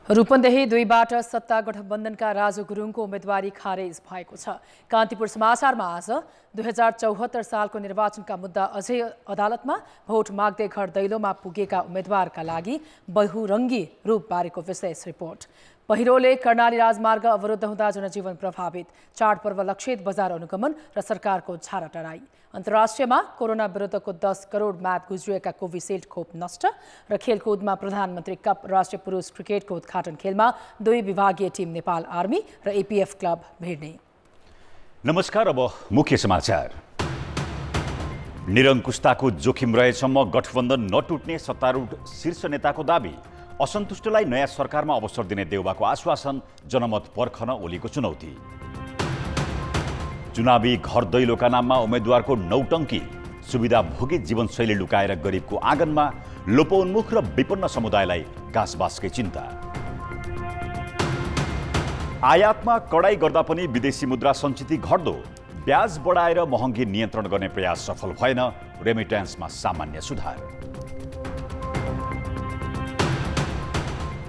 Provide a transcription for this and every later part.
रूपन्देही 2बाट सत्ता गठबन्धनका राजु गुरुङको उम्मेदवारी खारेज भएको छ। कान्तिपुर समाचारमा आज 2074 सालको निर्वाचनका मुद्दा अझै अदालतमा, भोट माग्दै घर दैलोमा पुगेका उम्मेदवारका लागि बहुरङ्गी रूप बारेको विशेष रिपोर्ट। पहिरोले कर्णाली राजमार्ग अवरुद्ध हुँदा जनजीवन प्रभावित, चाडपर्व लक्षित बजार अनुगमन र सरकारको झारा टराई। अन्तर्राष्ट्रियमा कोरोना विरुद्धको 10 करोड म्याच गुज्रिएका कोभिसिल्ड खोप नष्ट र खेलकुदमा प्रधानमन्त्री कप राष्ट्रिय पुरुष क्रिकेटको उद्घाटन खेलमा 2 विभागीय टिम नेपाल आर्मी र एपीएफ क्लब भिड्ने। नमस्कार, अब मुख्य समाचार। निरङ्कुशताको जोखिम रहेसम्म गठबन्धन नटुट्ने सत्तारूढ शीर्ष नेताको दाबी। असन्तुष्टलाई नयाँ सरकारमा अवसर दिने देउबाको आश्वासन, जनमत पर्खन ओलीको चुनौती। चुनावी घर दैलोका नाममा उम्मेद्वारको नौटङ्की, सुविधा भोगी जीवनशैली लुकाएर गरिबको आँगनमा लोपोन्मुख र विपन्न समुदायलाई घाँसबासकै चिन्ता। आयातमा कडाई गर्दा पनि विदेशी मुद्रा सञ्चिति घट्दो, ब्याज बढाएर महँगी नियन्त्रण गर्ने प्रयास सफल भएन, रेमिट्यान्समा सामान्य सुधार।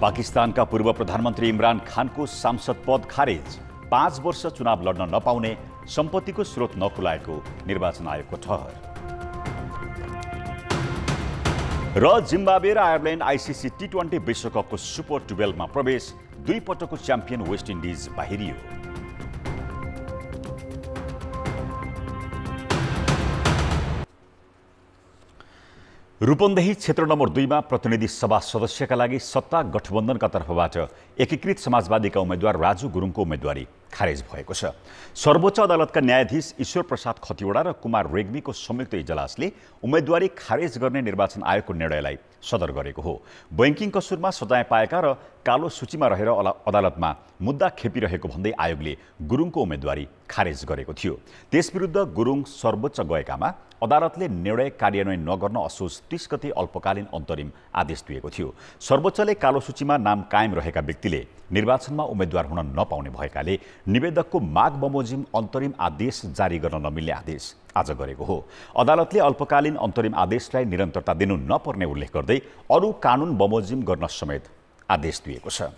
पाकिस्तानका पूर्व प्रधानमन्त्री इमरान खानको सांसद पद खारेज, 5 वर्ष चुनाव लड्न नपाउने, सम्पत्तिको स्रोत नखुलाएको निर्वाचन आयोगको ठहर। र जिम्बाब्वे र आयरल्यान्ड आइसिसी टी20 विश्वकपको सुपर 12मा प्रवेश, 2 पटकको च्याम्पियन वेस्ट इन्डिज बाहिरियो। रूपन्देही क्षेत्र नम्बर 2मा प्रतिनिधि सभा सदस्यका लागि सत्ता गठबन्धनका तर्फबाट एकीकृत समाजवादीका उम्मेद्वार राजु गुरुङको उम्मेदवारी खारेज भएको छ। सर्वोच्च अदालतका न्यायाधीश ईश्वर प्रसाद खतिवडा र कुमार रेग्मीको संयुक्त इजलासले उम्मेदवारी खारेज गर्ने निर्वाचन आयोगको निर्णयलाई सदर गरेको हो। बैंकिङ कसुरमा सजाय पाएका र कालो सूचीमा रहेर अदालतमा मुद्दा खेपिरहेको भन्दै आयोगले गुरुङको उम्मेदवारी खारेज गरेको थियो। त्यसविरुद्ध गुरुङ सर्वोच्च गएकामा अदालतले निर्णय कार्यान्वयन नगर्न असोज 30 गते अल्पकालीन अन्तरिम आदेश दिएको थियो। सर्वोच्चले कालो सूचीमा नाम कायम रहेका व्यक्तिले निर्वाचनमा उम्मेद्वार हुन नपाउने भएकाले निवेदकको माग बमोजिम अन्तरिम आदेश जारी गर्न नमिल्ने आदेश आज गरेको हो। अदालतले अल्पकालीन अन्तरिम आदेशलाई निरन्तरता दिनु नपर्ने उल्लेख गर्दै अरू कानुन बमोजिम गर्न समेत आदेश दिएको छ।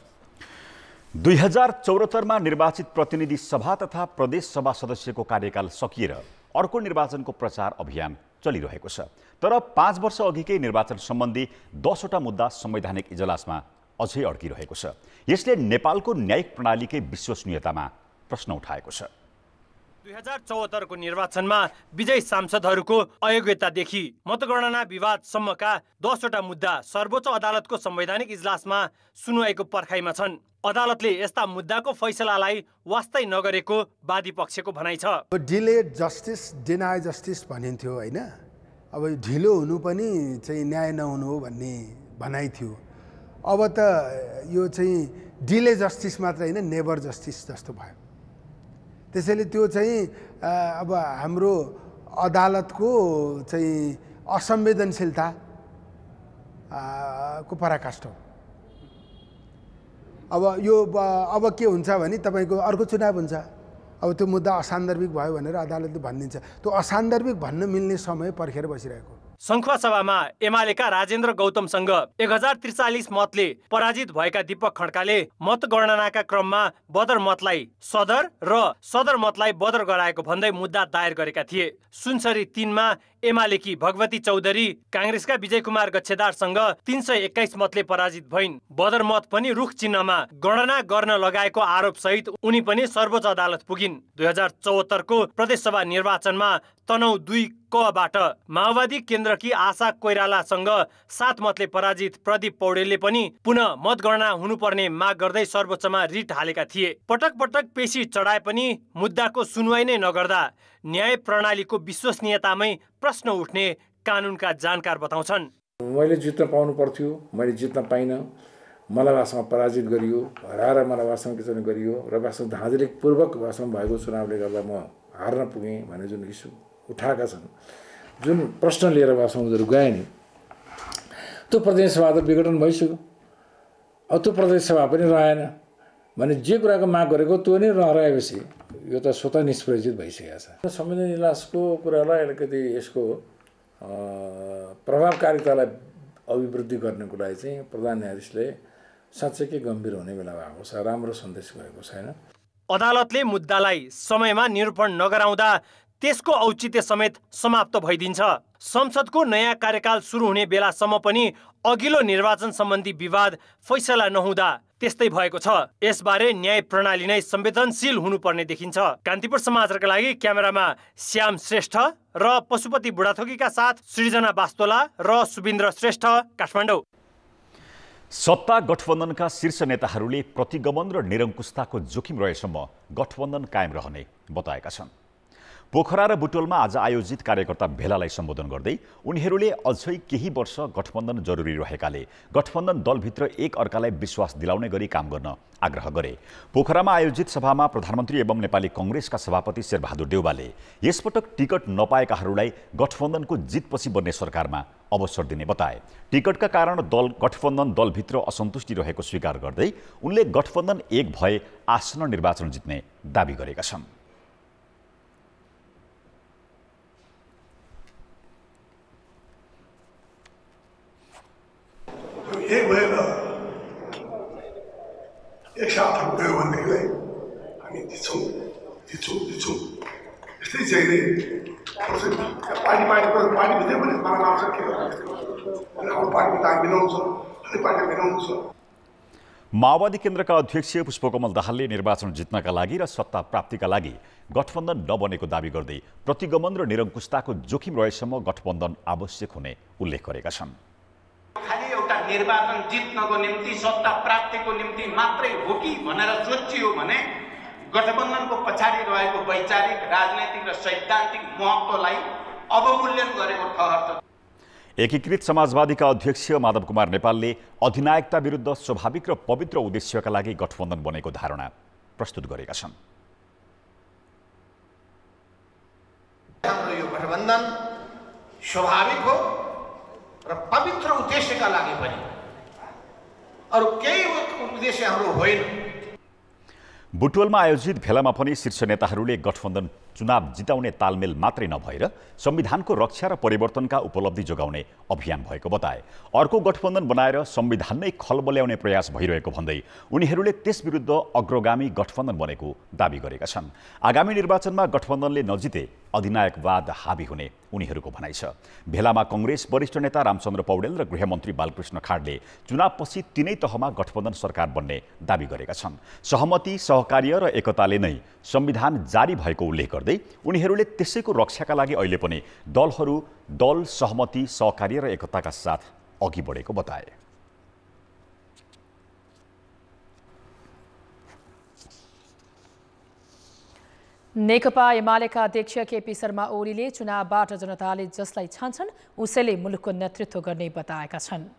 2074मा निर्वाचित प्रतिनिधि सभा तथा प्रदेश सभा सदस्यको कार्यकाल सकिएर अर्को निर्वाचनको प्रचार अभियान चलिरहेको छ। तर 5 वर्ष अघिकै निर्वाचन सम्बन्धी 10 वटा मुद्दा संवैधानिक इजलासमा अझै अड्किरहेको छ। यसले नेपालको न्यायिक प्रणालीकै विश्वसनीयतामा प्रश्न उठाएको छ। 2074 को निर्वाचनमा विजयी सांसदहरूको अयोग्यतादेखि मतगणना विवादसम्मका 10 वटा मुद्दा सर्वोच्च अदालतको संवैधानिक इजलासमा सुनुवाईको पर्खाइमा छन्। अदालतले यस्ता मुद्दाको फैसलालाई वास्तै नगरेको वादी पक्षको भनाइ छ। डिलेड जस्टिस, डिनाय जस्टिस भनिन्थ्यो हैन। अब ढिलो हुनु पनि चाहिँ न्याय नहुनु हो भन्ने भनाइ थियो। अब त यो चाहिँ डिले जस्टिस मात्र हैन, नेभर जस्टिस जस्तो भयो। त्यसैले त्यो चाहिँ अब हाम्रो अदालतको चाहिँ असंवेदनशीलता को पराकाष्ठ हो। अब के हुन्छ भने तपाईको अर्को चुनाव हुन्छ, अब त्यो मुद्दा असान्दर्भिक भयो भनेर अदालतले भनिदिन्छ। त्यो असान्दर्भिक भन्न मिल्ने समय पर्खेर बसिरहेको। संखुवा सभामा एमालेका राजेन्द्र गौतमसँग 1043 मतले पराजित भएका दीपक खड्काले मतगणनाका क्रममा बदर मतलाई सदर र सदर मतलाई बदर गराएको भन्दै मुद्दा दायर गरेका थिए। सुनसरी 3मा एमालेकी भगवती चौधरी कांग्रेसका विजय कुमार गच्छेदारसँग 321 मतले पराजित भइन्। बदर मत पनि रुख चिन्हमा गणना गर्न लगाएको आरोप सहित उनी पनि सर्वोच्च अदालत पुगिन्। 2074 को प्रदेशसभा निर्वाचनमा तनहु 2 कबाट माओवादी केन्द्रकी आशा कोइरालासँग 7 मतले पराजित प्रदीप पौडेलले पनि पुनः मतगणना हुनुपर्ने माग गर्दै सर्वोच्चमा रिट हालेका थिए। पटक पटक पेशी चढाए पनि मुद्दाको सुनवाई नै नगर्दा न्याय प्रणालीको विश्वसनीयतामै प्रश्न उठ्ने कानुनका जानकार बताउँछन्। मैले जित्न पाउनु पर्थ्यो, मैले जित्न पाइनँ। मलाई वास्तवमा पराजित गरियो, हराएर मलाई वास्तवमा विचलन गरियो र वास्तवमा धाँधलीपूर्वक वास्तवमा भएको चुनावले गर्दा म हार्न पुगेँ भन्ने जुन इस्यु उठाएका छन्, जुन प्रश्न लिएर वास्तवमा उनीहरू गए नि, त्यो प्रदेशसभा त विघटन भइसक्यो। अब त्यो प्रदेशसभा पनि रहेन भने जे कुराको माग गरेको त्यो नै नरहेपछि यो त स्वतः निष्प्रयोजित भइसकेको छ। संविधान इजलासको कुरालाई अलिकति यसको प्रभावकारितालाई अभिवृद्धि गर्नको लागि चाहिँ प्रधान न्यायाधीशले साँच्चै गम्भीर हुने बेला भएको छ, राम्रो सन्देश गएको छैन। अदालतले मुद्दालाई समयमा निरूपण नगराउँदा त्यसको औचित्य समेत समाप्त भइदिन्छ। संसदको नयाँ कार्यकाल सुरु हुने बेलासम्म पनि अघिल्लो निर्वाचन सम्बन्धी विवाद फैसला नहुँदा त्यस्तै भएको छ। यसबारे न्याय प्रणाली नै संवेदनशील हुनुपर्ने देखिन्छ। कान्तिपुर समाचारका लागि क्यामेरामा श्याम श्रेष्ठ र पशुपति बुढाथोकीका साथ सृजना बास्तोला र सुबिन्द्र श्रेष्ठ, काठमाडौँ। सत्ता गठबन्धनका शीर्ष नेताहरूले प्रतिगमन र निरङ्कुशताको जोखिम रहेसम्म गठबन्धन कायम रहने बताएका छन्। पोखरा र बुटोलमा आज आयोजित कार्यकर्ता भेलालाई सम्बोधन गर्दै उनीहरूले अझै केही वर्ष गठबन्धन जरुरी रहेकाले गठबन्धन दलभित्र एक अर्कालाई विश्वास दिलाउने गरी काम गर्न आग्रह गरे। पोखरामा आयोजित सभामा प्रधानमन्त्री एवं नेपाली कांग्रेसका सभापति शेरबहादुर देउवाले यसपटक टिकट नपाएकाहरूलाई गठबन्धनको जितपछि बन्ने सरकारमा अवसर दिने बताए। टिकटका कारण गठबन्धन दलभित्र असन्तुष्टि रहेको स्वीकार गर्दै उनले गठबन्धन एक भए आसन्न निर्वाचन जित्ने दावी गरेका छन्। एक भएर एक साथ हम गयो भनेदेखिलाई हामी जित्छौँ यस्तै चाहिँ पार्टीभित्रै पनि मलाई लाग्छ के हाम्रो पार्टीभित्र हामी मिलाउँछ अनि पार्टी मिलाउँछ। माओवादी केन्द्रका अध्यक्ष पुष्पकमल दाहालले निर्वाचन जित्नका लागि र सत्ता प्राप्तिका लागि गठबन्धन नबनेको दावी गर्दै प्रतिगमन र निरङ्कुशताको जोखिम रहेसम्म गठबन्धन आवश्यक हुने उल्लेख गरेका छन्। खाली एउटा निर्वाचन जित्नको निम्ति सत्ता प्राप्तिको निम्ति मात्रै हो कि भनेर सोचियो भने गठबन्धनको पछाडि रहेको वैचारिक, राजनैतिक र सैद्धान्तिक महत्त्वलाई अवमूल्यन गरेको ठहर। एकीकृत समाजवादीका अध्यक्ष माधव कुमार नेपालले अधिनायकता विरुद्ध स्वाभाविक र पवित्र उद्देश्यका लागि गठबन्धन बनेको धारणा प्रस्तुत गरेका छन्। हाम्रो यो गठबन्धन स्वाभाविक हो र पवित्र उद्देश्यका लागि पनि, अरू केही उद्देश्य हाम्रो होइन। बुटवलमा आयोजित भेलामा पनि शीर्ष नेताहरूले गठबन्धन चुनाव जिताउने तालमेल मात्रै नभएर संविधानको रक्षा र परिवर्तनका उपलब्धि जोगाउने अभियान भएको बताए। अर्को गठबन्धन बनाएर संविधान नै खलबल्याउने प्रयास भइरहेको भन्दै उनीहरूले त्यसविरुद्ध अग्रगामी गठबन्धन बनेको दावी गरेका छन्। आगामी निर्वाचनमा गठबन्धनले नजिते अधिनायकवाद हाबी हुने उनीहरूको भनाइ छ। भेलामा कांग्रेस वरिष्ठ नेता रामचन्द्र पौडेल र गृहमन्त्री बालकृष्ण खाडले चुनावपछि तीनै तहमा गठबन्धन सरकार बन्ने दावी गरेका छन्। सहमति, सहकार्य र एकताले नै संविधान जारी भएको उल्लेख गर्दै उनीहरूले त्यसैको रक्षाका लागि अहिले पनि दल सहमति, सहकार्य र एकताका साथ अघि बढेको बताए। नेकपा एमालेका अध्यक्ष केपी शर्मा ओलीले चुनावबाट जनताले जसलाई छान्छन् उसैले मुलुकको नेतृत्व गर्ने बताएका छन्।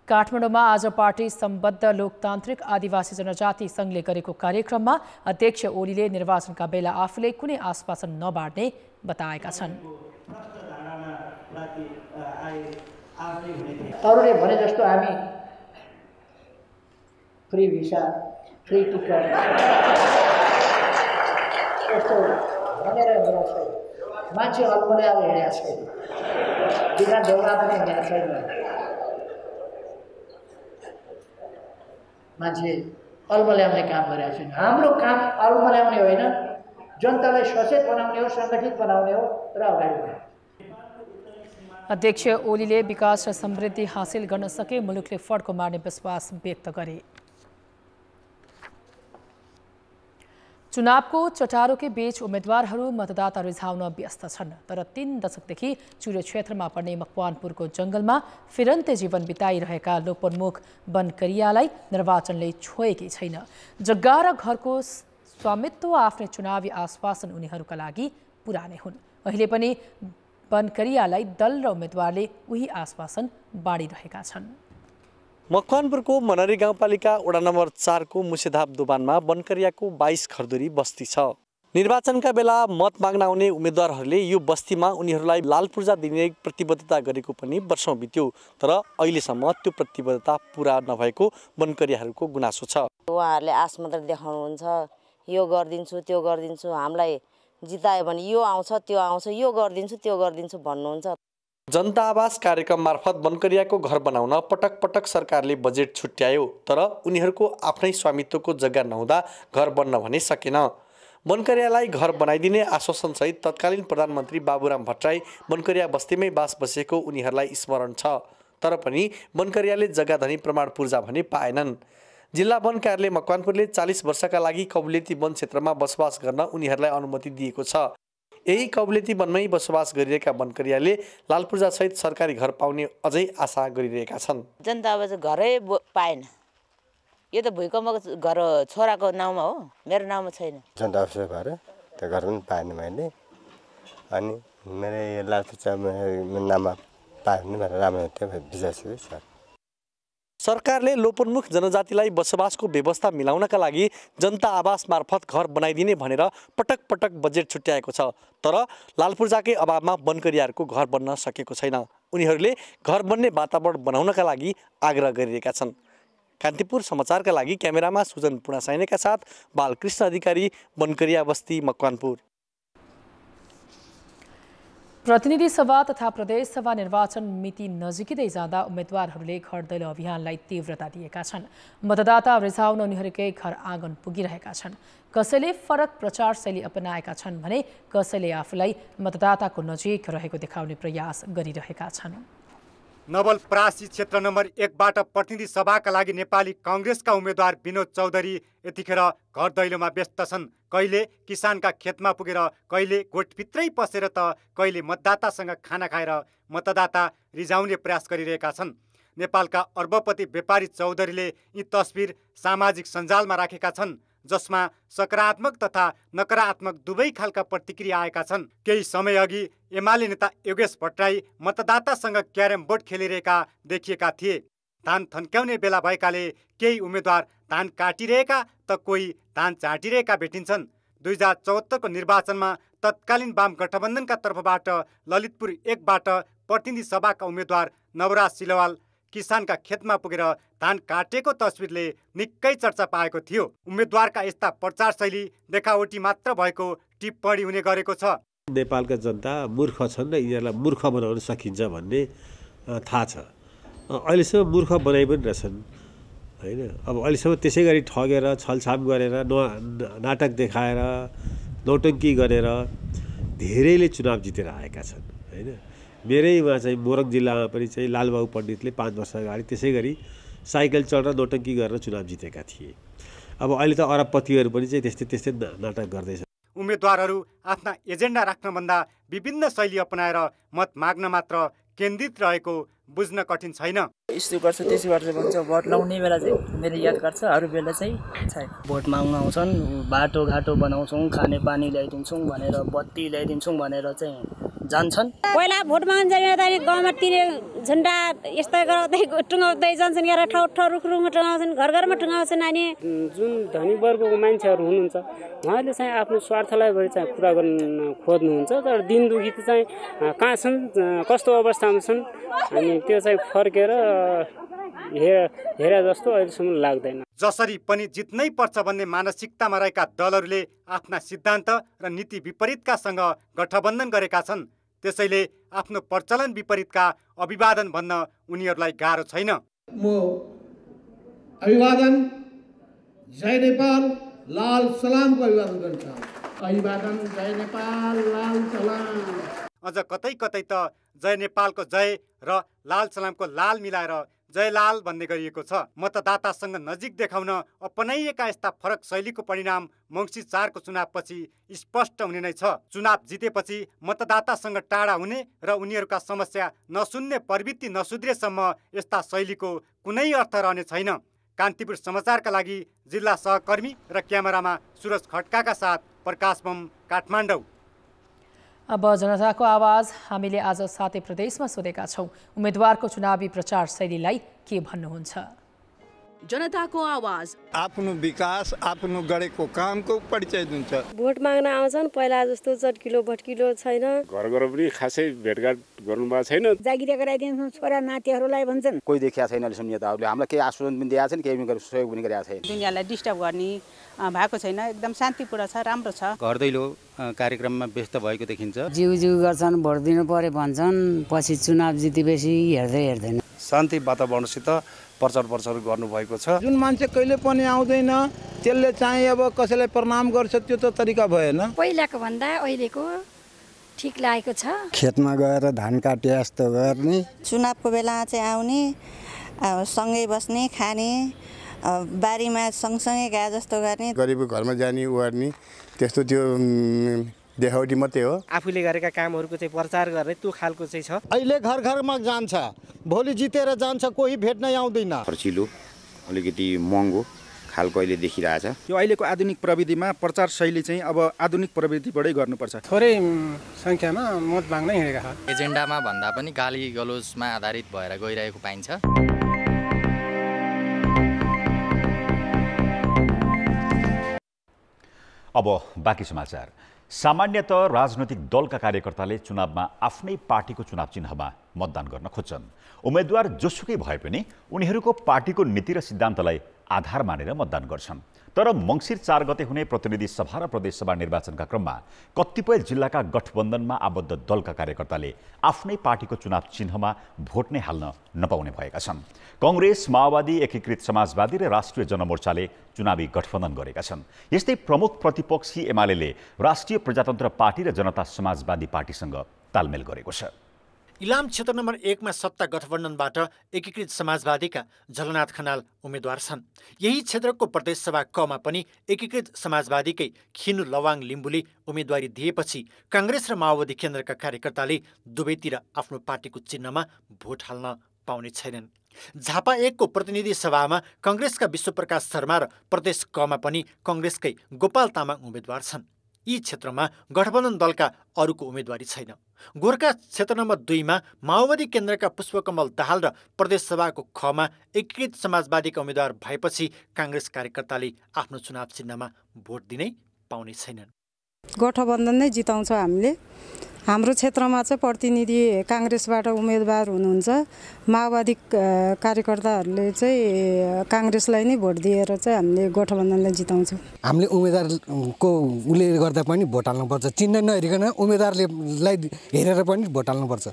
काठमाडौँमा आज पार्टी सम्बद्ध लोकतान्त्रिक आदिवासी जनजाति संघले गरेको कार्यक्रममा अध्यक्ष ओलीले निर्वाचनका बेला आफूले कुनै आश्वासन नबाड्ने बताएका छन्। अरूले भने जस्तो हामी फ्री भिसा, फ्री टिकट यस्तो भनेर हिँडेको छैन। मान्छे अल्मल्याएर हिँडेको छैन, बिना देउला पनि हिँडेको छैन। मान्छे अल्मल्याउने काम गरेको छैन। हाम्रो काम अल्मल्याउने होइन, जनतालाई सचेत बनाउने हो, सङ्गठित बनाउने हो र अगाडि बढाउने। अध्यक्ष ओलीले विकास र समृद्धि हासिल गर्न सके मुलुकले फड्को मार्ने विश्वास व्यक्त गरे। चुनावको चटारोकै बीच उम्मेद्वारहरू मतदाता रिझाउन व्यस्त छन्, तर 3 दशकदेखि चुरे क्षेत्रमा पर्ने मकवानपुरको जंगलमा फिरन्ते जीवन बिताइरहेका लोपोन्मुख वनकरियालाई निर्वाचनले छोएकै छैन। जग्गा र घरको स्वामित्व आफ्नै चुनावी आश्वासन उनीहरूका लागि पुरानै हुन्। अहिले पनि वनकरियालाई दल र उम्मेद्वारले उही आश्वासन बाँडिरहेका छन्। मकवानपुरको मनरी गाउँपालिका वडा नम्बर 4 को मुसेधाप दोबानमा वनकरियाको 22 घरधुरी बस्ती छ। निर्वाचनका बेला मत माग्न आउने उम्मेद्वारहरूले यो बस्तीमा उनीहरूलाई लाल पूर्जा दिने प्रतिबद्धता गरेको पनि वर्षौं बित्यो, तर अहिलेसम्म त्यो प्रतिबद्धता पूरा नभएको वनकरियाहरूको गुनासो छ। उहाँहरूले आश मात्र देखाउनुहुन्छ, यो गरिदिन्छु त्यो गरिदिन्छु, हामीलाई जितायो भने यो आउँछ त्यो आउँछ, यो गरिदिन्छु त्यो गरिदिन्छु भन्नुहुन्छ। जनता आवास कार्यक्रम मार्फत बनकरियाको घर बनाउन पटक पटक सरकारले बजेट छुट्यायो, तर उनीहरूको आफ्नै स्वामित्वको जग्गा नहुँदा घर बन्न भने सकेन। बनकरियालाई घर बनाइदिने आश्वासनसहित तत्कालीन प्रधानमन्त्री बाबुराम भट्टराई बनकरिया बस्तीमै बास बसेको उनीहरूलाई स्मरण छ, तर पनि बनकरियाले जग्गाधनी प्रमाण पूर्जा भने पाएनन्। जिल्ला वन कार्यालय मकवानपुरले 40 वर्षका लागि कबुलेती वन क्षेत्रमा बसोबास गर्न उनीहरूलाई अनुमति दिएको छ। यही कबुलेती वनमै बसोबास गरिरहेका बनकरियाले लालपूर्जा सहित सरकारी घर पाउने अझै आशा गरिरहेका छन्। जनता आवास घरै पाएन, यो त भूकम्पको घर छोराको नाउँमा हो, मेरो नाउँमा छैन। जनता आवास भएर त्यो घर पनि पाएन मैले, अनि मेरो लालपूर्जा नाममा पायो भने भनेर राम्रो हुन्थ्यो विश्वास छ। सरकारले लोपोन्मुख जनजातिलाई बसोबासको व्यवस्था मिलाउनका लागि जनता आवास मार्फत घर बनाइदिने भनेर पटक पटक बजेट छुट्याएको छ, तर लालपूर्जाकै अभावमा बनकरियाहरूको घर बन्न सकेको छैन। उनीहरूले घर बन्ने वातावरण बनाउनका लागि आग्रह गरिरहेका छन्। कान्तिपुर समाचारका लागि क्यामेरामा सुजन पुणासाइनेका साथ बालकृष्ण अधिकारी, बनकरिया बस्ती, मकवानपुर। प्रतिनिधि सभा तथा प्रदेश सभा निर्वाचन मिति नजिकै जाँदा उम्मेदवारहरूले घर दैलो अभियानलाई तीव्रता दिएका छन्। मतदाता रिझाउन उनीहरूकै घर आँगन पुगिरहेका छन्। कसैले फरक प्रचार शैली अपनाएका छन् भने कसैले आफूलाई मतदाताको नजिक रहेको देखाउने प्रयास गरिरहेका छन्। नवलपरासी क्षेत्र नम्बर 1बाट प्रतिनिधि सभाका लागि नेपाली कांग्रेसका उम्मेद्वार विनोद चौधरी यतिखेर घर दैलोमा व्यस्त छन्। कहिले किसानका खेतमा पुगेर, कहिले गोठभित्रै पसेर त कहिले मतदातासँग खाना खाएर मतदाता रिझाउने प्रयास गरिरहेका छन्। नेपालका अर्बपति व्यापारी चौधरीले यी तस्बिर सामाजिक सञ्जालमा राखेका छन्, जसमा सकारात्मक तथा नकारात्मक दुवै खालका प्रतिक्रिया आएका छन्। केही समय अघि एमाले नेता योगेश भट्टराई मतदातासँग क्यारम बोर्ड खेलिरहेका देखिएका थिए। धान थन्क्याउने बेला भएकाले केही उम्मेद्वार धान काटिरहेका त कोही धान चाटिरहेका भेटिन्छन्। 2074को निर्वाचनमा तत्कालीन वाम गठबन्धनका तर्फबाट ललितपुर 1बाट प्रतिनिधि सभाका उम्मेद्वार नवराज सिलवाल किसानका खेतमा पुगेर धान काटेको तस्बिरले निकै चर्चा पाएको थियो। उम्मेद्वारका यस्ता प्रचार शैली देखावटी मात्र भएको टिप्पणी हुने गरेको छ। नेपालका जनता मूर्ख छन् र यिनीहरूलाई मूर्ख बनाउन सकिन्छ भन्ने थाहा छ। अहिलेसम्म मूर्ख बनाइ पनि रहेछन् होइन। अब अहिलेसम्म त्यसै गरी ठगेर, छलछाम गरेर, नाटक देखाएर, नौटङ्की गरेर धेरैले चुनाव जितेर आएका छन् होइन। मेरैमा चाहिँ मोरङ जिल्लामा पनि चाहिँ लालबाबु पण्डितले 5 वर्ष अगाडि त्यसै गरी साइकल चढेर नौटङ्की गरेर चुनाव जितेका थिए। अब अहिले त अरबपतिहरू पनि चाहिँ त्यस्तै नाटक गर्दैछन्। उम्मेद्वारहरू आफ्ना एजेन्डा राख्नभन्दा विभिन्न शैली अपनाएर मत माग्न मात्र केन्द्रित रहेको बुझ्न कठिन छैन। यस्तो गर्छ त्यसो गर्छ भन्छ, भोट लाउने बेला चाहिँ मैले याद गर्छ, अरू बेला चाहिँ छैन। भोट माग्न आउँछन्, बाटोघाटो बनाउँछौँ, खाने पानी ल्याइदिन्छौँ भनेर, बत्ती ल्याइदिन्छौँ भनेर चाहिँ जान्छन्। पहिला भोट माग्न जाने त गाउँमा तिरे झन्डा यस्ता गराउँदै टुङ्गाउँदै जान्छन्, यहाँ ठाउँ रुखमा टुङ्गाउँछन्, घर घरमा टुङ्गाउँछन्। अनि जुन धनी वर्गको मान्छेहरू हुनुहुन्छ उहाँले चाहिँ आफ्नो स्वार्थलाई बढी चाहिँ पुरा गर्न खोज्नुहुन्छ, तर दिन दुखी त चाहिँ कहाँ छन्, कस्तो अवस्थामा छन्, अनि त्यो चाहिँ फर्केर हेरे जस्तो अहिलेसम्म लाग्दैन। जसरी पनि जित्नै पर्छ भन्ने मानसिकतामा रहेका दलहरूले आफ्ना सिद्धान्त र नीति विपरीतकासँग गठबन्धन गरेका छन्। त्यसैले आफ्नो प्रचलन विपरीतका अभिवादन भन्न उनीहरूलाई गाह्रो छैन। म अभिवादन जय नेपाल लाल सलामको अभिवादन गर्न चाहन्छु। अभिवादन जय नेपाल लाल सलाम। अझ कतै कतै त जय नेपालको जय र लाल सलामको लाल मिलाएर जय लाल भन्ने गरिएको छ। मतदातासँग नजिक देखाउन अपनाइएका यस्ता फरक शैलीको परिणाम मङ्सिर 4को चुनावपछि स्पष्ट हुने नै छ। चुनाव जितेपछि मतदातासँग टाढा हुने र उनीहरूका समस्या नसुन्ने प्रवृत्ति नसुध्रेसम्म यस्ता शैलीको कुनै अर्थ रहने छैन। कान्तिपुर समाचारका लागि जिल्ला सहकर्मी र क्यामेरामा सुरज खड्काका साथ प्रकाश बम, काठमाडौँ। अब जनताको आवाज हामीले आज 7 प्रदेशमा सोधेका छौँ। उम्मेदवारको चुनावी प्रचार शैलीलाई के भन्नुहुन्छ? जनताको आवाज आफ्नो विकास आफ्नो गरेको कामको परिचय दिन्छ। भोट माग्न आउँछन्, पहिला जस्तो चटकिलो भटकिलो छैन। घर घर पनि खासै भेटघाट गर्नु भएको छैन। जागिर गराइदिन्छौँ छोरा नातिहरूलाई भन्छन्। कोही देखिया छैन अहिलेसम्म नेताहरूले हामीलाई केही आश्वासन पनि दिएको छैन, केही पनि सहयोग पनि गरेका छैन। दुनियाँलाई डिस्टर्ब गर्ने भएको छैन, एकदम शान्तिपूर्ण छ, राम्रो छ। घर दैलो कार्यक्रममा व्यस्त भएको देखिन्छ। जिउ गर्छन्, भोट दिनु पर्यो भन्छन्, पछि चुनाव जितेपछि हेर्दैन। शान्ति वातावरणसित प्रचार गर्नुभएको छ। जुन मान्छे कहिले पनि आउँदैन त्यसले चाहिँ अब कसैलाई प्रणाम गर्छ, त्यो त तरिका भएन। पहिलाको भन्दा अहिलेको ठीक लागेको छ। खेतमा गएर धान काटे जस्तो गर्ने, चुनावको बेला चाहिँ आउने, सँगै बस्ने, खाने, बारीमा सँगसँगै गए जस्तो गर्ने, गरिबको घरमा जाने ओर्ने, त्यस्तो त्यो देखावटी मात्रै हो। आफूले गरेका कामहरूको चाहिँ प्रचार गर्ने त्यो खालको चाहिँ छ। अहिले घर घरमा जान्छ, भोलि जितेर जान्छ, कोही भेट्न आउँदैन। खर्चिलो अलिकति महँगो खालको अहिले देखिरहेछ। यो अहिलेको आधुनिक प्रविधिमा प्रचार शैली चाहिँ अब आधुनिक प्रविधिबाटै गर्नुपर्छ। थोरै सङ्ख्यामा मत माग्न हिँडेका छन्। एजेन्डामा भन्दा पनि गाली गलोचमा आधारित भएर गइरहेको पाइन्छ। अब बाँकी समाचार। सामान्यतः राजनैतिक दलका कार्यकर्ताले चुनावमा आफ्नै पार्टीको चुनाव चिन्हमा मतदान गर्न खोज्छन्। उम्मेद्वार जोसुकै भए पनि उनीहरूको पार्टीको नीति र सिद्धान्तलाई आधार मानेर मतदान गर्छन्। तर मङ्सिर 4 गते हुने प्रतिनिधि सभा र प्रदेशसभा निर्वाचनका क्रममा कतिपय जिल्लाका गठबन्धनमा आबद्ध दलका कार्यकर्ताले आफ्नै पार्टीको चुनाव चिन्हमा भोट नै हाल्न नपाउने भएका छन्। कांग्रेस, माओवादी, एकीकृत समाजवादी र राष्ट्रिय जनमोर्चाले चुनावी गठबन्धन गरेका छन्। यस्तै प्रमुख प्रतिपक्षी एमाले राष्ट्रिय प्रजातन्त्र पार्टी र जनता समाजवादी पार्टीसँग तालमेल गरेको छ। इलाम क्षेत्र नम्बर 1 मा सत्ता गठबन्धनबाट एकीकृत समाजवादीका झलनाथ खनाल उम्मेद्वार छन्। यही क्षेत्रको प्रदेशसभा कमा पनि एकीकृत समाजवादीकै खिनु लवाङ लिम्बुले उम्मेदवारी दिएपछि कांग्रेस र माओवादी केन्द्रका कार्यकर्ताले दुवैतिर आफ्नो पार्टीको चिन्हमा भोट हाल्न पाउने छैनन्। झापा 1 को प्रतिनिधि सभामा कांग्रेसका विश्वप्रकाश शर्मा र प्रदेश कमा पनि कांग्रेसकै गोपाल तामाङ उम्मेद्वार छन्। यी क्षेत्रमा गठबन्धन दलका अरूको उम्मेदवारी छैन। गोरखा क्षेत्र नम्बर 2 मा माओवादी केन्द्रका पुष्पकमल दाहाल र प्रदेशसभाको खमा एकीकृत समाजवादीका उम्मेद्वार भएपछि कांग्रेस कार्यकर्ताले आफ्नो चुनाव चिन्हमा भोट दिनै पाउने छैनन्। गठबन्धन नै जिताउँछ हामीले। हाम्रो क्षेत्रमा चाहिँ प्रतिनिधि कांग्रेसबाट उम्मेदवार हुनुहुन्छ। माओवादी कार्यकर्ताहरूले चाहिँ कांग्रेसलाई नै भोट दिएर चाहिँ हामीले गठबन्धनलाई जिताउँछौँ। हामीले उम्मेदवारको उसले गर्दा पनि भोट हाल्नुपर्छ, चिन्ह नहेरिकन उम्मेदवारलाई हेरेर पनि भोट हाल्नुपर्छ।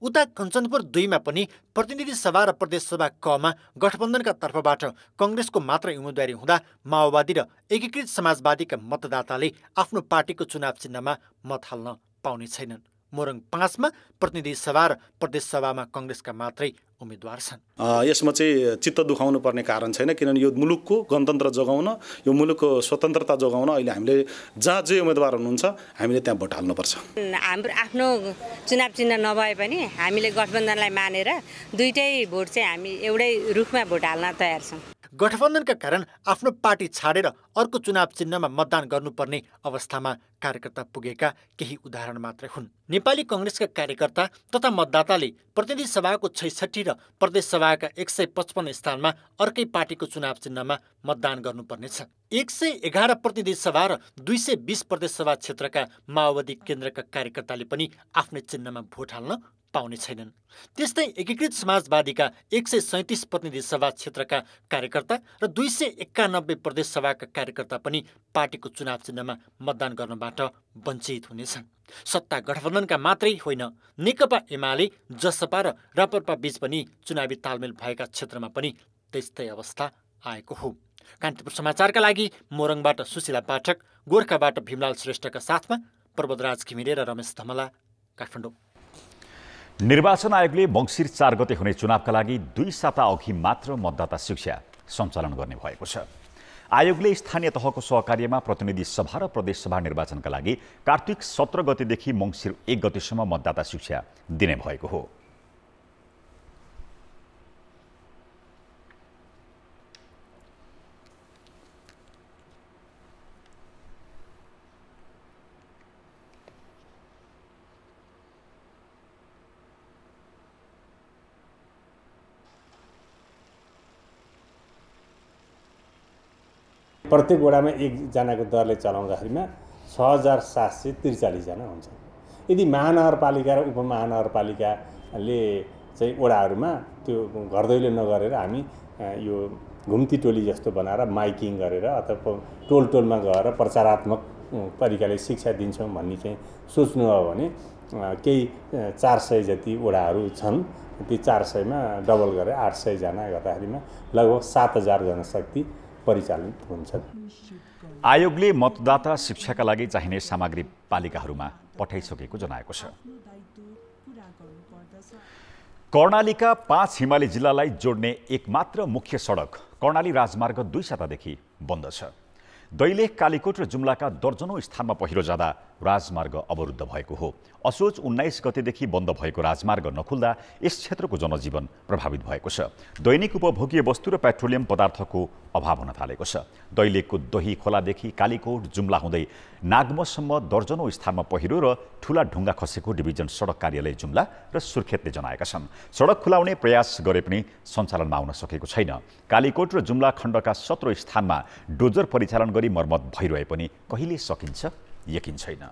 उता कञ्चनपुर 2 मा पनि प्रतिनिधि सभा र प्रदेशसभा कमा गठबन्धनका तर्फबाट कांग्रेसको मात्रै उम्मेदवारी हुँदा माओवादी र एकीकृत समाजवादीका मतदाताले आफ्नो पार्टीको चुनाव चिन्हमा मत हाल्न पाउने छैनन्। मोरङ 5 मा प्रतिनिधि सभा र प्रदेशसभामा कांग्रेसका मात्रै उम्मेदवार छन्। यसमा चाहिँ चित्त दुखाउनु पर्ने कारण छैन, किनभने यो मुलुकको गणतन्त्र जोगाउन, यो मुलुकको स्वतन्त्रता जोगाउन अहिले हामीले जहाँ जे उम्मेदवार हुनुहुन्छ हामीले त्यहाँ भोट हाल्नुपर्छ। हाम्रो आफ्नो चुनाव चिन्ह नभए पनि हामीले गठबन्धनलाई मानेर दुईटै भोट चाहिँ हामी एउटै रुखमा भोट हाल्न तयार छौँ। गठबन्धनका कारण आफ्नो पार्टी छाडेर अर्को चुनाव चिन्हमा मतदान गर्नुपर्ने अवस्थामा कार्यकर्ता पुगेका केही उदाहरण मात्रै हुन्। नेपाली कांग्रेसका कार्यकर्ता तथा मतदाताले प्रतिनिधि सभाको 66 र प्रदेश सभाका 155 स्थानमा अर्कै पार्टीको चुनाव चिन्हमा मतदान गर्नुपर्नेछ। 111 प्रतिनिधि सभा र 220 प्रदेश सभा क्षेत्रका माओवादी केन्द्रका कार्यकर्ताले पनि आफ्नै चिन्हमा भोट हाल्न पाउने छैनन्। त्यस्तै एकीकृत समाजवादीका 137 प्रतिनिधि सभा क्षेत्रका कार्यकर्ता र 291 प्रदेश सभाका कार्यकर्ता पनि पार्टीको चुनाव चिन्हमा मतदान गर्नबाट वञ्चित हुनेछन्। सत्ता गठबन्धनका मात्रै होइन, नेकपा एमाले, जसपा र राप्रपा बीच पनि चुनावी तालमेल भएका क्षेत्रमा पनि त्यस्तै अवस्था आएको हो। कान्तिपुर समाचारका लागि मोरङबाट सुशीला पाठक, गोर्खाबाट भीमलाल श्रेष्ठका साथमा प्रबोधराज घिमिरे र रमेश धमला, काठमाडौँ। निर्वाचन आयोगले मङ्सिर 4 गते हुने चुनावका लागि 2 साता अघि मात्र मतदाता शिक्षा सञ्चालन गर्ने भएको छ। आयोगले स्थानीय तहको सहकार्यमा प्रतिनिधि सभा र प्रदेशसभा निर्वाचनका लागि कार्तिक 17 गतेदेखि मङ्सिर 1 गतेसम्म मतदाता शिक्षा दिने भएको हो। प्रत्येक वडामा एकजनाको दरले चलाउँदाखेरिमा 6743 जना हुन्छ। यदि महानगरपालिका र उपमहानगरपालिकाले चाहिँ वडाहरूमा त्यो घर दैलो नगरेर हामी यो घुम्ती टोली जस्तो बनाएर माइकिङ गरेर अथवा टोलमा गएर प्रचारात्मक तरिकाले शिक्षा दिन्छौँ भन्ने चाहिँ सोच्नु हो भने केही 400 जति वडाहरू छन्। ती 400मा डबल गरेर 800 जना गर्दाखेरिमा लगभग 7000 जनशक्ति परिचालित हुन्छ। आयोगले मतदाता शिक्षाका लागि चाहिने सामग्री पालिकाहरूमा पठाइसकेको जनाएको छ। कर्णालीका 5 हिमाली जिल्लालाई जोड्ने एकमात्र मुख्य सडक कर्णाली राजमार्ग 2 सातादेखि बन्द छ। दैलेख, कालीकोट र जुम्लाका दर्जनौं स्थानमा पहिरो जाँदा राजमार्ग अवरुद्ध भएको हो। असोज 19 गतेदेखि बन्द भएको राजमार्ग नखुल्दा यस क्षेत्रको जनजीवन प्रभावित भएको छ। दैनिक उपभोग्य वस्तु र पेट्रोलियम पदार्थको अभाव हुन थालेको छ। दैलेखको दही खोलादेखि कालीकोट, जुम्ला हुँदै नागमसम्म दर्जनौं स्थानमा पहिरो र ठूला ढुङ्गा खसेको डिभिजन सडक कार्यालय जुम्ला र सुर्खेतले जनाएका छन्। सडक खुलाउने प्रयास गरे पनि सञ्चालनमा आउन सकेको छैन। कालीकोट र जुम्ला खण्डका 17 स्थानमा डोजर परिचालन गरी मर्मत भइरहे पनि कहिले सकिन्छ यकिन छैन।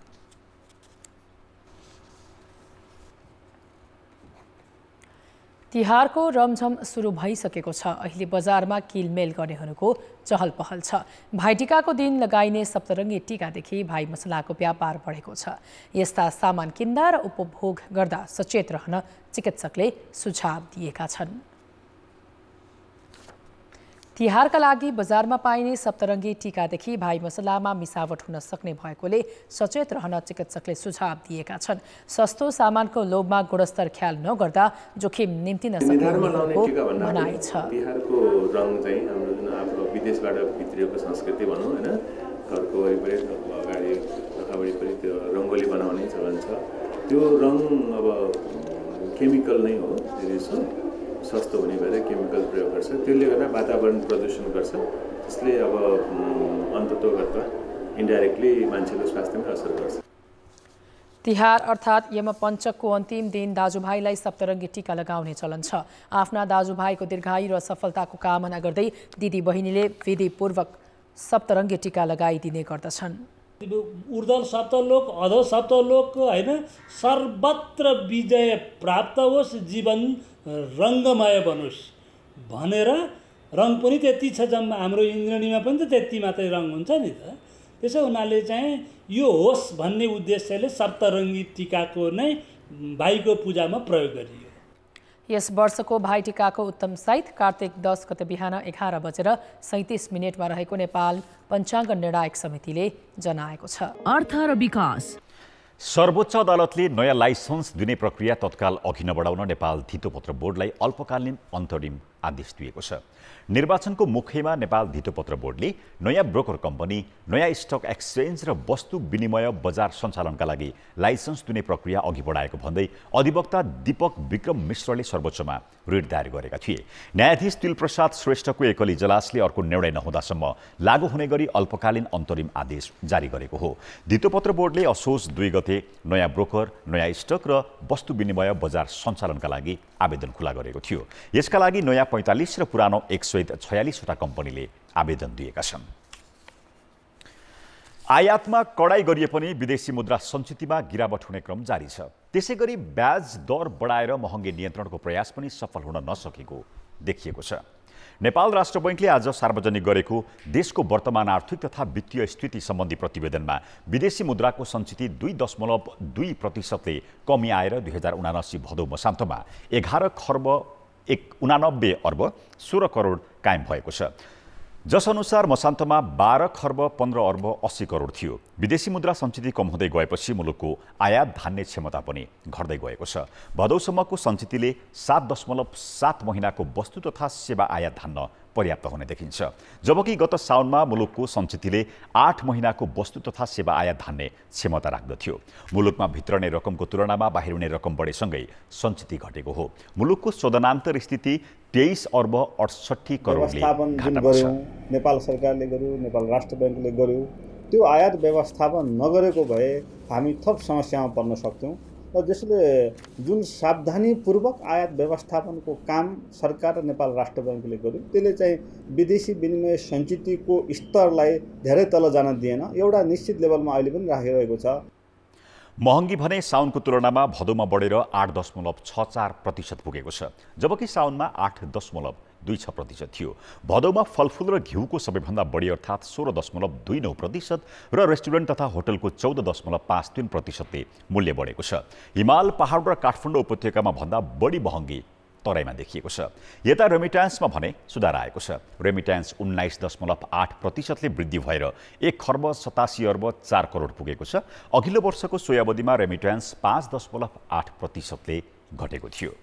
तिहारको रमझम सुरु भइसकेको छ। अहिले बजारमा किलमेल गर्नेहरूको चहल पहल छ। भाइटिकाको दिन लगाइने सप्तरङ्गी टीकादेखि भाइ मसलाको व्यापार बढेको छ। यस्ता सामान किन्दा र उपभोग गर्दा सचेत रहन चिकित्सकले सुझाव दिएका छन्। तिहारका लागि बजारमा पाइने सप्तरङ्गी टीकादेखि भाइ मसलामा मिसावट हुन सक्ने भएकोले सचेत रहन चिकित्सकले सुझाव दिएका छन्। सस्तो सामानको लोभमा गुणस्तर ख्याल नगर्दा जोखिम निम्तिन सक्ने भनाइ छ। तिहारको रङ चाहिँ हाम्रो जुन आफ्नो विदेशबाट भित्रिएको संस्कृति भनौँ हैन, घरको वरिपरि अगाडि वरिपरि त्यो रङ्गोली बनाउने चलन छ। त्यो रङ अब केमिकल नै हो, सस्तो हुने भएर केमिकल प्रयोग गर्छ। त्यसले गर्दा वातावरण प्रदूषण गर्छ। त्यसले अब अन्ततोगत्वा इन्डाइरेक्टली मान्छेको स्वास्थ्यमा असर गर्छ। तिहार अर्थात् यमपञ्चकको अन्तिम दिन दाजुभाइलाई सप्तरङ्गी टीका लगाउने चलन छ। आफ्ना दाजुभाइको दीर्घायु र सफलताको कामना गर्दै दिदी बहिनीले विधिपूर्वक सप्तरङ्गी टीका लगाइदिने गर्दछन्। ऊर्ध्व सप्तलोक, अधो सप्तलोक होइन, सर्वत्र विजय प्राप्त होस्, जीवन रङ्गमय बनोस् भनेर रङ पनि त्यति छ। जम्मा हाम्रो इन्द्रणीमा पनि त त्यति मात्रै रङ हुन्छ नि त। त्यसो हुनाले चाहिँ यो होस् भन्ने उद्देश्यले सप्तरङ्गी टीकाको नै भाइको पूजामा प्रयोग गरियो। यस वर्षको भाइटिकाको उत्तम साइत कार्तिक 10 गते बिहान 11:37 रहेको नेपाल पञ्चाङ्ग निर्णायक समितिले जनाएको छ। अर्थ र विकास। सर्वोच्च अदालतले नयाँ लाइसेन्स दिने प्रक्रिया तत्काल अघि नबढाउन नेपाल धितोपत्र बोर्डलाई अल्पकालीन अन्तरिम आदेश दिएको छ। निर्वाचनको मुखैमा नेपाल धितोपत्र बोर्डले नयाँ ब्रोकर कम्पनी, नयाँ स्टक एक्सचेन्ज र वस्तु विनिमय बजार सञ्चालनका लागि लाइसेन्स दिने प्रक्रिया अघि बढाएको भन्दै अधिवक्ता दीपक विक्रम मिश्रले सर्वोच्चमा रिट दायर गरेका थिए। न्यायाधीश तिलप्रसाद श्रेष्ठको एकल इजलासले अर्को निर्णय नहुँदासम्म लागू हुने गरी अल्पकालीन अन्तरिम आदेश जारी गरेको हो। धितोपत्र बोर्डले असोज 2 गते नयाँ ब्रोकर, नयाँ स्टक र वस्तु विनिमय बजार सञ्चालनका लागि आवेदन खुला गरेको थियो। यसका लागि नयाँ 45 र पुरानो 146 वटा कम्पनीले आवेदन दिएका छन्। आयातमा कडाई गरिए पनि विदेशी मुद्रा सञ्चितमा गिरावट हुने क्रम जारी छ। त्यसैगरी ब्याज दर बढाएर महँगी नियन्त्रणको प्रयास पनि सफल हुन नसकेको देखिएको छ। नेपाल राष्ट्र बैंकले आज सार्वजनिक गरेको देशको वर्तमान आर्थिक तथा वित्तीय स्थिति सम्बन्धी प्रतिवेदनमा विदेशी मुद्राको सञ्चित 2.2% कमी आएर 2079 भदौ मसान्तमा 11,89 अर्ब 16 करोड कायम भएको छ। जसअनुसार मसान्तमा 12,15 अर्ब 80 करोड थियो। विदेशी मुद्रा सञ्चित कम हुँदै गएपछि मुलुकको आयात धान्ने क्षमता पनि घट्दै गएको छ। भदौसम्मको सञ्चितले 7.7 महिनाको वस्तु तथा सेवा आयात धान्न पर्याप्त हुने देखिन्छ। जबकि गत साउनमा मुलुकको सञ्चितले 8 महिनाको वस्तु तथा सेवा आयात धान्ने क्षमता राख्दथ्यो। मुलुकमा भित्रने रकमको तुलनामा बाहिर हुने रकम बढेसँगै सञ्चित घटेको हो। मुलुकको शोधनान्तर स्थिति 23 अर्ब 68 करोडले घाटामा छ। नेपाल सरकारले गर्यो, नेपाल राष्ट्र बैंकले गर्यो, त्यो आयात व्यवस्थापन नगरेको भए हामी थप समस्यामा पर्न सक्थ्यौँ। र जसले जुन सावधानीपूर्वक आयात व्यवस्थापनको काम सरकार र नेपाल राष्ट्र ब्याङ्कले गर्यो त्यसले चाहिँ विदेशी विनिमय सञ्चितको स्तरलाई धेरै तल जान दिएन, एउटा निश्चित लेभलमा अहिले पनि राखिरहेको छ। महँगी भने साउनको तुलनामा भदौमा बढेर 8.64% पुगेको छ, जबकि साउनमा 8.26% थियो। भदौमा फलफुल र घिउको सबैभन्दा बढी अर्थात् 16.29% र रेस्टुरेन्ट तथा होटलको 14.53%ले मूल्य बढेको छ। हिमाल, पहाड र काठमाडौँ उपत्यकामा भन्दा बढी महँगी तराईमा देखिएको छ। यता रेमिट्यान्समा भने सुधार आएको छ। रेमिट्यान्स 19.8%ले वृद्धि भएर 1,87,04 पुगेको छ। अघिल्लो वर्षको सोही अवधिमा रेमिट्यान्स 5.8%ले घटेको थियो।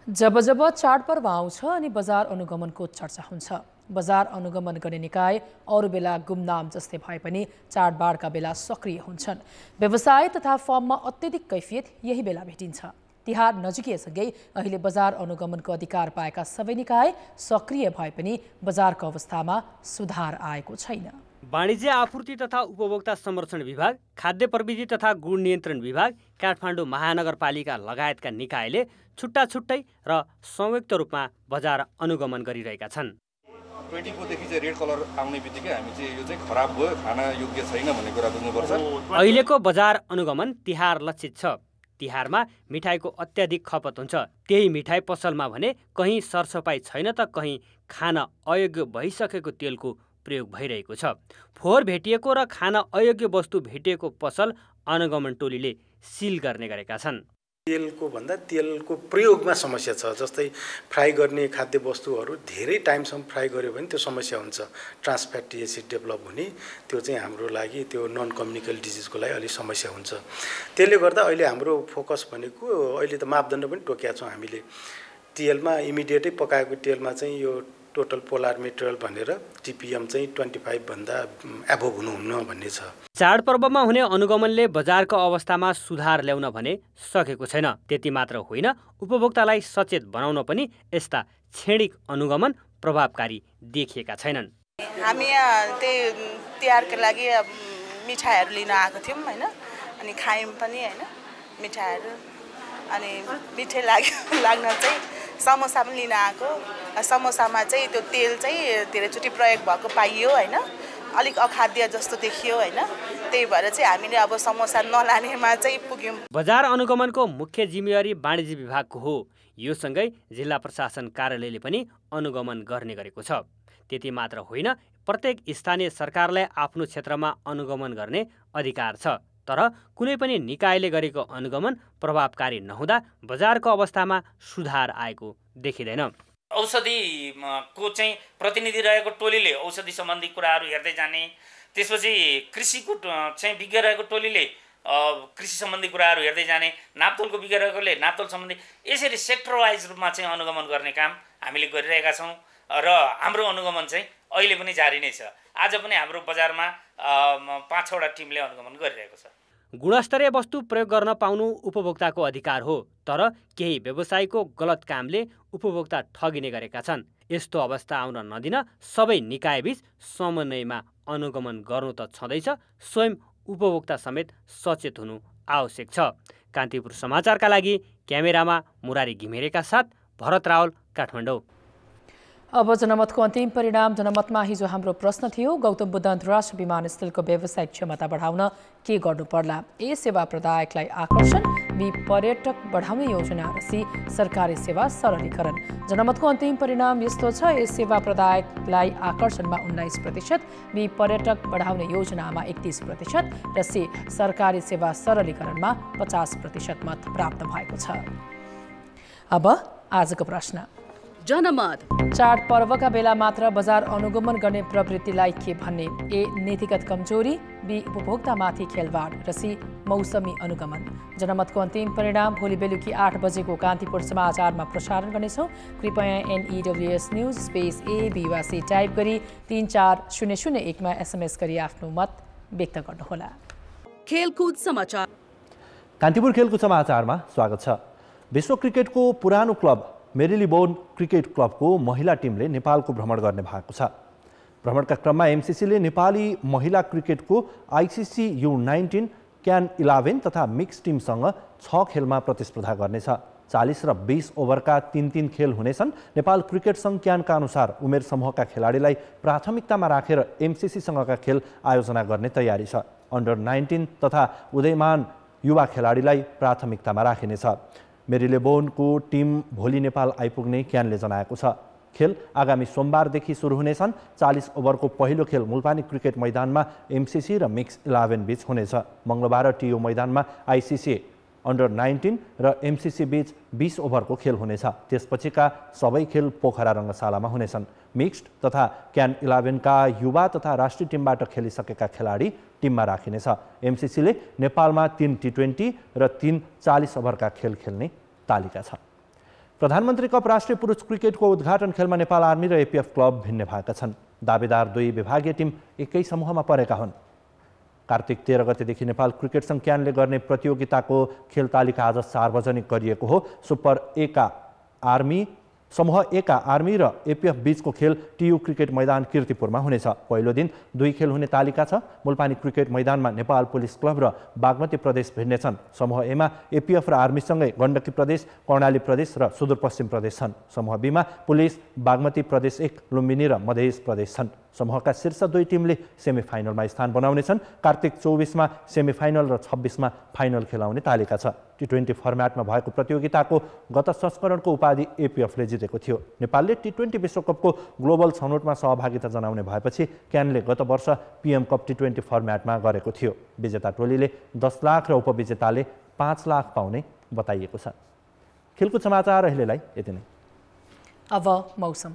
जब जब चाडपर्व आउँछ अनि बजार अनुगमनको चर्चा हुन्छ। बजार अनुगमन गर्ने निकाय अरू बेला गुमनाम जस्तै भए पनि चाडबाडका बेला सक्रिय हुन्छन्। व्यवसाय तथा फर्ममा अत्यधिक कैफियत यही बेला भेटिन्छ। तिहार नजिकैसँगै अहिले बजार अनुगमनको अधिकार पाएका सबै निकाय सक्रिय भए पनि बजारको अवस्थामा सुधार आएको छैन। वाणिज्य आपूर्ति तथा उपभोक्ता संरक्षण विभाग, खाद्य प्रविधि तथा गुण नियन्त्रण विभाग, काठमाडौँ महानगरपालिका लगायतका निकायले छुट्टा छुट्टै र संयुक्त रूपमा बजार अनुगमन गरिरहेका छन्। 24 देखि चाहिँ रेड कलर आउने बित्तिकै हामी चाहिँ यो चाहिँ खराब भयो, खाना योग्य छैन भन्ने कुरा बुझ्नुपर्छ। अहिलेको बजार अनुगमन तिहार लक्षित छ। तिहारमा मिठाईको अत्याधिक खपत हुन्छ। त्यही मिठाई पसलमा भने कहीँ सरसफाई छैन त कहीँ खान अयोग्य भइसकेको तेलको प्रयोग भइरहेको छ। फोहोर भेटिएको र खान अयोग्य वस्तु भेटिएको पसल अनुगमन टोलीले सिल गर्ने गरेका छन्। तेलको भन्दा तेलको प्रयोगमा समस्या छ। जस्तै फ्राई गर्ने खाद्य वस्तुहरू धेरै टाइमसम्म फ्राई गर्यो भने त्यो समस्या हुन्छ, ट्रान्स फ्याटी एसिड डेभलप हुने, त्यो चाहिँ हाम्रो लागि त्यो नन कम्युनिकेबल डिजिजको लागि अलिक समस्या हुन्छ। त्यसले गर्दा अहिले हाम्रो फोकस भनेको अहिले त मापदण्ड पनि तोकेका छौँ हामीले। तेलमा इमिडिएटै पकाएको तेलमा चाहिँ यो टोटल पोलार मेटेरियल भनेर टिपिएम चाहिँ 25 भन्दा एभोभ हुनुहुन्न भन्ने छ। चाडपर्वमा हुने अनुगमनले बजारको अवस्थामा सुधार ल्याउन भने सकेको छैन। त्यति मात्र होइन, उपभोक्तालाई सचेत बनाउन पनि यस्ता क्षणिक अनुगमन प्रभावकारी देखिएका छैनन्। हामी यहाँ त्यही तिहारको लागि मिठाईहरू लिन आएको थियौँ होइन, अनि खायौँ पनि होइन मिठाईहरू। अनि मिठै लाग्न चाहिँ समोसा पनि लिन आएको। समोसामा चाहिँ त्यो तेल चाहिँ धेरैचोटि प्रयोग भएको पाइयो होइन, अलिक अखाद्य जस्तो देखियो होइन। त्यही भएर चाहिँ हामीले अब समोसा नलानेमा चाहिँ पुग्यौँ। बजार अनुगमनको मुख्य जिम्मेवारी वाणिज्य विभागको हो। यो सँगै जिल्ला प्रशासन कार्यालयले पनि अनुगमन गर्ने गरेको छ। त्यति मात्र होइन, प्रत्येक स्थानीय सरकारलाई आफ्नो क्षेत्रमा अनुगमन गर्ने अधिकार छ। तर कुनै पनि निकायले गरेको अनुगमन प्रभावकारी नहुँदा बजारको अवस्थामा सुधार आएको देखिँदैन। औषधिको चाहिँ प्रतिनिधि रहेको टोलीले औषधि सम्बन्धी कुराहरू हेर्दै जाने, त्यसपछि कृषिको चाहिँ विज्ञ रहेको टोलीले कृषि सम्बन्धी कुराहरू हेर्दै जाने, नापतोलको विज्ञ रहेकोले नापतोल सम्बन्धी, यसरी सेक्टर वाइज रूपमा चाहिँ अनुगमन गर्ने काम हामीले गरिरहेका छौँ र हाम्रो अनुगमन चाहिँ अहिले पनि जारी नै छ। आज पनि हाम्रो बजारमा 5-6वटा टिमले अनुगमन गरिरहेको छ। गुणस्तरीय वस्तु प्रयोग गर्न पाउनु उपभोक्ताको अधिकार हो, तर केही व्यवसायीको गलत कामले उपभोक्ता ठगिने गरेका छन्। यस्तो अवस्था आउन नदिन सबै निकायबीच समन्वयमा अनुगमन गर्नु त छँदैछ, स्वयं उपभोक्ता समेत सचेत हुनु आवश्यक छ। कान्तिपुर समाचारका लागि क्यामेरामा मुरारी घिमिरेका साथ भरत रावल, काठमाडौँ। अब जनमतको अन्तिम परिणाम। जनमतमा हिजो हाम्रो प्रश्न थियो, गौतम बुद्ध अन्तर्राष्ट्रिय विमानस्थलको व्यावसायिक क्षमता बढाउन के गर्नु पर्ला? ए, सेवा प्रदायकलाई आकर्षण, बी, पर्यटक बढाउने योजना, र सी, सरकारी सेवा सरलीकरण। जनमतको अन्तिम परिणाम यस्तो छ, ए, सेवा प्रदायकलाई आकर्षणमा 19%, बी, पर्यटक बढाउने योजनामा 31% र सी, सरकारी सेवा सरलीकरणमा 50% मत प्राप्त भएको छ। अब आजको प्रश्न। जनमत। चाडपर्वका बेला मात्र बजार अनुगमन गर्ने प्रवृत्तिलाई के भन्ने? ए, नीतिगत कमजोरी, बी, उपभोक्तामाथि खेलवाड, र सी, मौसमी अनुगमन। जनमतको अन्तिम परिणाम भोलि बेलुकी 8 बजेको कान्तिपुर समाचारमा प्रसारण गर्नेछौँ। कृपया NEWS न्युज स्पेस AB वा सी टाइप गरी 34001मा SMS गरी आफ्नो मत व्यक्त गर्नुहोला। खेलकुद समाचार। कान्तिपुर खेलकुद समाचारमा स्वागत छ। विश्व क्रिकेटको पुरानो क्लब मेरीलेबोन क्रिकेट क्लबको महिला टिमले नेपालको भ्रमण गर्ने भएको छ। भ्रमणका क्रममा MCCले नेपाली महिला क्रिकेटको ICC U19 क्यान 11 तथा मिक्स टिमसँग 6 खेलमा प्रतिस्पर्धा गर्नेछ। 40 र 20 ओभरका 3-3 खेल हुनेछन्। नेपाल क्रिकेट सङ्घ क्यानका अनुसार उमेर समूहका खेलाडीलाई प्राथमिकतामा राखेर एमसिसीसँगका खेल आयोजना गर्ने तयारी छ। अन्डर 19 तथा उदयमान युवा खेलाडीलाई प्राथमिकतामा राखिनेछ। मेरिलेबोनको टिम भोलि नेपाल आइपुग्ने क्यानले जनाएको छ। खेल आगामी सोमबारदेखि सुरु हुनेछन्। 40 ओभरको पहिलो खेल मुलपानी क्रिकेट मैदानमा एमसिसी र मिक्स 11 बीच हुनेछ। मङ्गलबार टिओ मैदानमा आइसिसी अन्डर 19 र एमसिसी बीच 20 ओभरको खेल हुनेछ। त्यसपछिका सबै खेल पोखरा रङ्गशालामा हुनेछन्। मिक्स्ड तथा क्यान 11 का युवा तथा राष्ट्रिय टिमबाट खेलिसकेका खेलाडी टिममा राखिनेछ। एमसिसीले नेपालमा 3 T20 र 3 40 ओभरका खेल खेल्ने तालिका छ। प्रधानमन्त्री कप राष्ट्रिय पुरुष क्रिकेटको उद्घाटन खेलमा नेपाल आर्मी र एपिएफ क्लब भिन्ने भएका छन्। दावेदार दुई विभागीय टिम एकै समूहमा परेका हुन्। कार्तिक 13 गतेदेखि नेपाल क्रिकेट सङ्घ क्यानले गर्ने प्रतियोगिताको खेल तालिका आज सार्वजनिक गरिएको हो। समूह ए का आर्मी र एपिएफ बीचको खेल टियु क्रिकेट मैदान कीर्तिपुरमा हुनेछ। पहिलो दिन 2 खेल हुने तालिका छ। मुलपानी क्रिकेट मैदानमा नेपाल पुलिस क्लब र बागमती प्रदेश भिड्नेछन्। समूह एमा एपिएफ र आर्मीसँगै गण्डकी प्रदेश, कर्णाली प्रदेश र सुदूरपश्चिम प्रदेश छन्। समूह बीमा पुलिस, बागमती प्रदेश 1, लुम्बिनी र मधेस प्रदेश छन्। समूहका शीर्ष 2 टिमले सेमिफाइनलमा स्थान बनाउनेछन्। कार्तिक 24मा सेमिफाइनल र 26मा फाइनल खेलाउने तालिका छ। T20 फर्म्याटमा भएको प्रतियोगिताको गत संस्करणको उपाधि एपिएफले जितेको थियो। नेपालले T20 विश्वकपको ग्लोबल छनौटमा सहभागिता जनाउने भएपछि क्यानले गत वर्ष पीएम कप T20 फर्म्याटमा गरेको थियो। विजेता टोलीले 10 लाख र उपविजेताले 5 लाख पाउने बताइएको छ। खेलकुद समाचार अहिलेलाई यति नै। अब मौसम।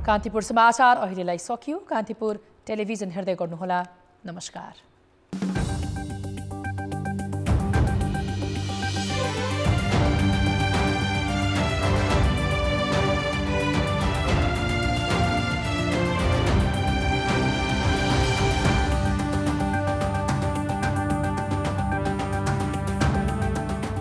कान्तिपुर समाचार अहिलेलाई सकियो। कान्तिपुर टेलिभिजन हेर्दै गर्नुहोला। नमस्कार।